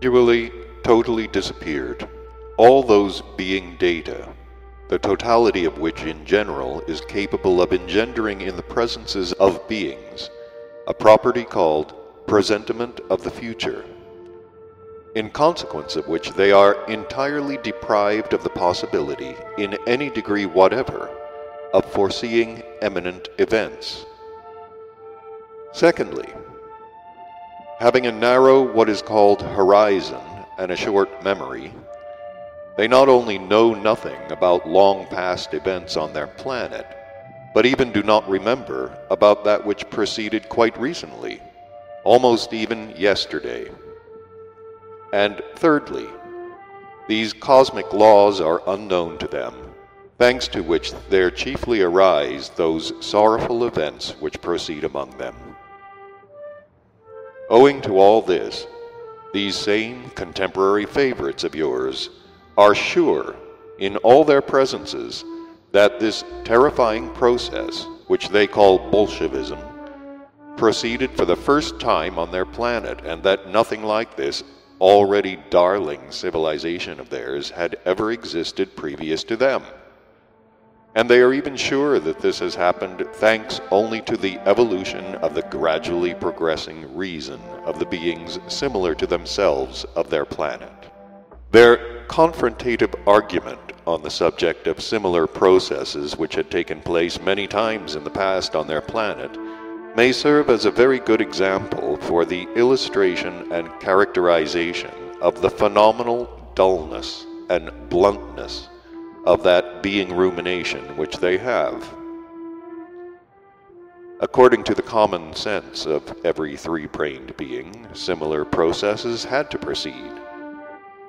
gradually totally disappeared. All those being data, the totality of which in general is capable of engendering in the presences of beings a property called presentiment of the future, in consequence of which they are entirely deprived of the possibility, in any degree whatever, of foreseeing imminent events. Secondly, having a narrow what is called horizon and a short memory, they not only know nothing about long past events on their planet, but even do not remember about that which proceeded quite recently, almost even yesterday. And thirdly, these cosmic laws are unknown to them, thanks to which there chiefly arise those sorrowful events which proceed among them. Owing to all this, these same contemporary favorites of yours are sure, in all their presences, that this terrifying process, which they call Bolshevism, proceeded for the first time on their planet, and that nothing like this already darling civilization of theirs had ever existed previous to them. And they are even sure that this has happened thanks only to the evolution of the gradually progressing reason of the beings similar to themselves of their planet. Their confrontative argument on the subject of similar processes which had taken place many times in the past on their planet may serve as a very good example for the illustration and characterization of the phenomenal dullness and bluntness of that being rumination which they have. According to the common sense of every three-brained being, similar processes had to proceed.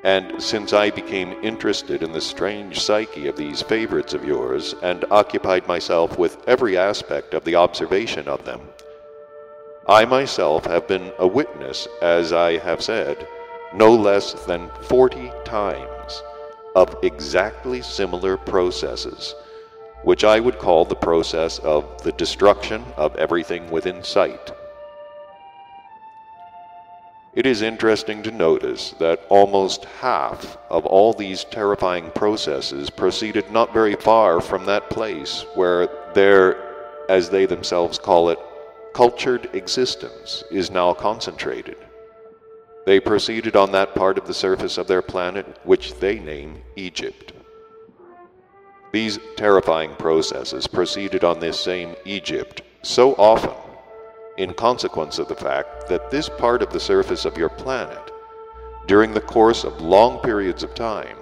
And since I became interested in the strange psyche of these favorites of yours, and occupied myself with every aspect of the observation of them, I myself have been a witness, as I have said, no less than 40 times of exactly similar processes, which I would call the process of the destruction of everything within sight. It is interesting to notice that almost half of all these terrifying processes proceeded not very far from that place where their, as they themselves call it, cultured existence is now concentrated. They proceeded on that part of the surface of their planet which they name Egypt. These terrifying processes proceeded on this same Egypt so often, in consequence of the fact that this part of the surface of your planet, during the course of long periods of time,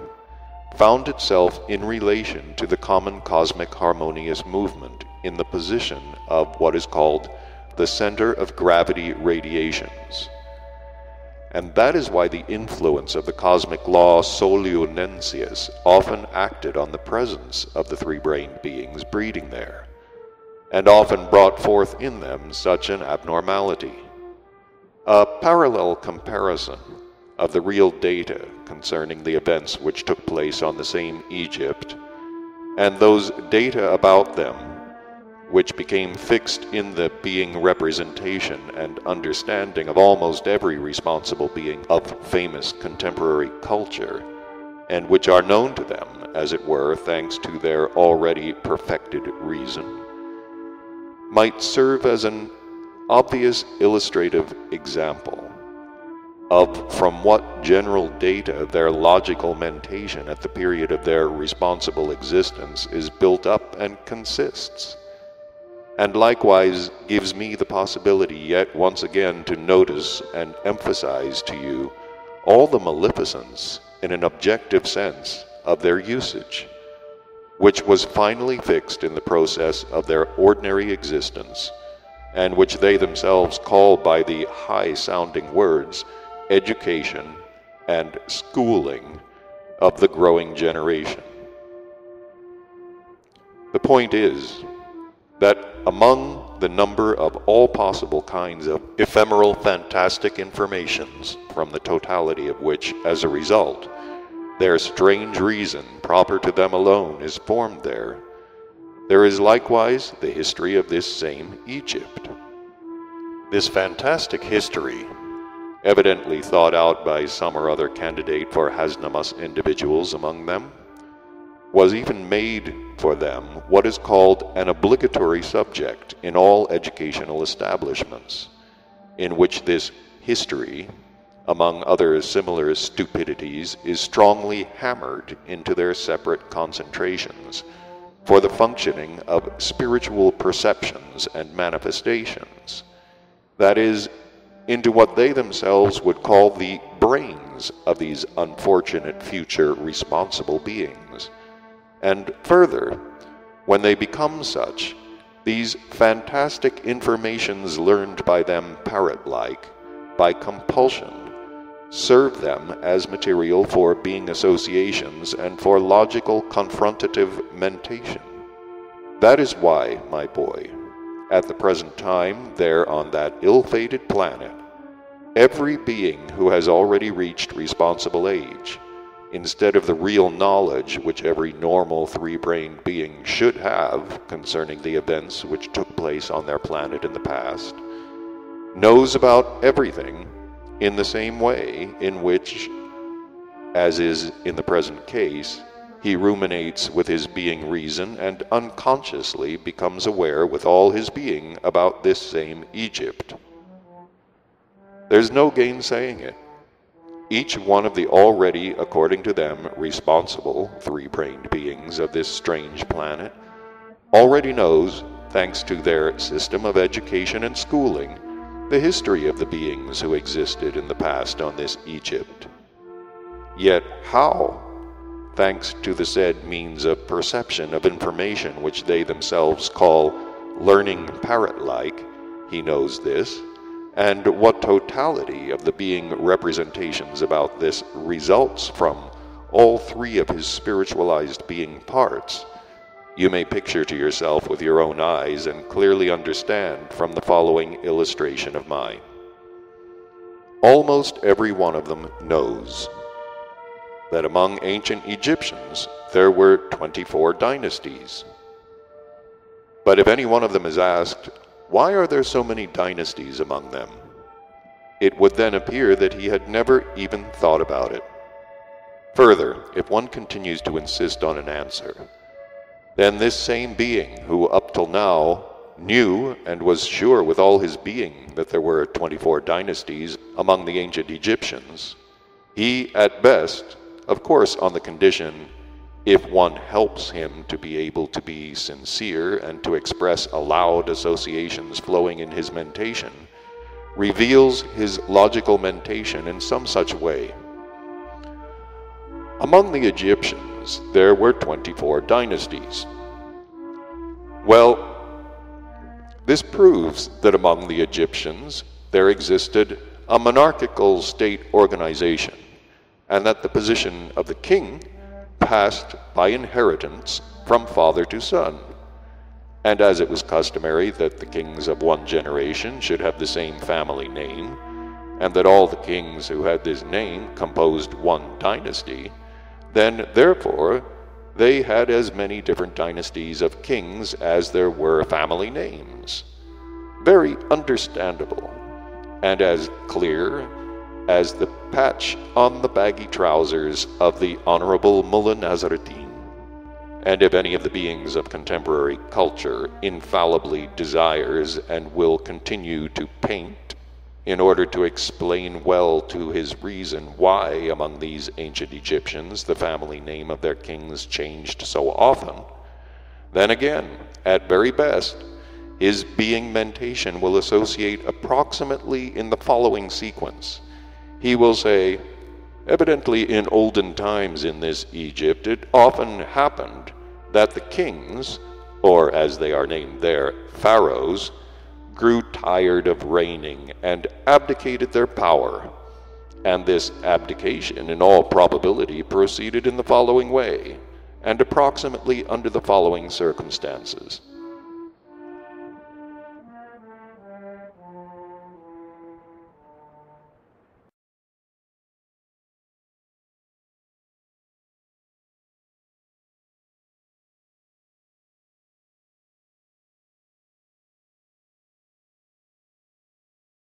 found itself in relation to the common cosmic harmonious movement in the position of what is called the center of gravity radiations. And that is why the influence of the cosmic law Solunensis often acted on the presence of the three-brained beings breeding there, and often brought forth in them such an abnormality. A parallel comparison of the real data concerning the events which took place on the same Egypt, and those data about them which became fixed in the being representation and understanding of almost every responsible being of famous contemporary culture, and which are known to them, as it were, thanks to their already perfected reason, might serve as an obvious illustrative example of from what general data their logical mentation at the period of their responsible existence is built up and consists, and likewise gives me the possibility yet once again to notice and emphasize to you all the maleficence in an objective sense of their usage, which was finally fixed in the process of their ordinary existence, and which they themselves call by the high-sounding words education and schooling of the growing generation. The point is that among the number of all possible kinds of ephemeral fantastic informations, from the totality of which, as a result, their strange reason proper to them alone is formed there, there is likewise the history of this same Egypt. This fantastic history, evidently thought out by some or other candidate for Hasnamus individuals among them, was even made for them what is called an obligatory subject in all educational establishments, in which this history, among other similar stupidities, is strongly hammered into their separate concentrations for the functioning of spiritual perceptions and manifestations, that is, into what they themselves would call the brains of these unfortunate future responsible beings. And further, when they become such, these fantastic informations learned by them parrot-like, by compulsion, serve them as material for being associations and for logical confrontative mentation. That is why, my boy, at the present time there on that ill-fated planet, every being who has already reached responsible age, instead of the real knowledge which every normal three-brained being should have concerning the events which took place on their planet in the past, knows about everything in the same way in which, as is in the present case, he ruminates with his being reason and unconsciously becomes aware with all his being about this same Egypt. There's no gainsaying it. Each one of the already, according to them, responsible three-brained beings of this strange planet already knows, thanks to their system of education and schooling, the history of the beings who existed in the past on this Egypt. Yet how, thanks to the said means of perception of information which they themselves call learning parrot-like, he knows this, and what totality of the being representations about this results from all three of his spiritualized being parts, you may picture to yourself with your own eyes and clearly understand from the following illustration of mine. Almost every one of them knows that among ancient Egyptians there were 24 dynasties. But if any one of them is asked, why are there so many dynasties among them? It would then appear that he had never even thought about it. Further, if one continues to insist on an answer, then this same being who up till now knew and was sure with all his being that there were 24 dynasties among the ancient Egyptians, he at best, of course on the condition if one helps him to be able to be sincere and to express aloud associations flowing in his mentation, reveals his logical mentation in some such way. Among the Egyptians, there were 24 dynasties. Well, this proves that among the Egyptians there existed a monarchical state organization, and that the position of the king passed by inheritance from father to son. And as it was customary that the kings of one generation should have the same family name, and that all the kings who had this name composed one dynasty, then therefore they had as many different dynasties of kings as there were family names. Very understandable, and as clear as the patch on the baggy trousers of the Honorable Mullah Nazarudeen. And if any of the beings of contemporary culture infallibly desires and will continue to paint in order to explain well to his reason why among these ancient Egyptians the family name of their kings changed so often, then again, at very best, his being mentation will associate approximately in the following sequence. He will say, evidently in olden times in this Egypt it often happened that the kings, or as they are named there, pharaohs, grew tired of reigning and abdicated their power. And this abdication in all probability proceeded in the following way, and approximately under the following circumstances.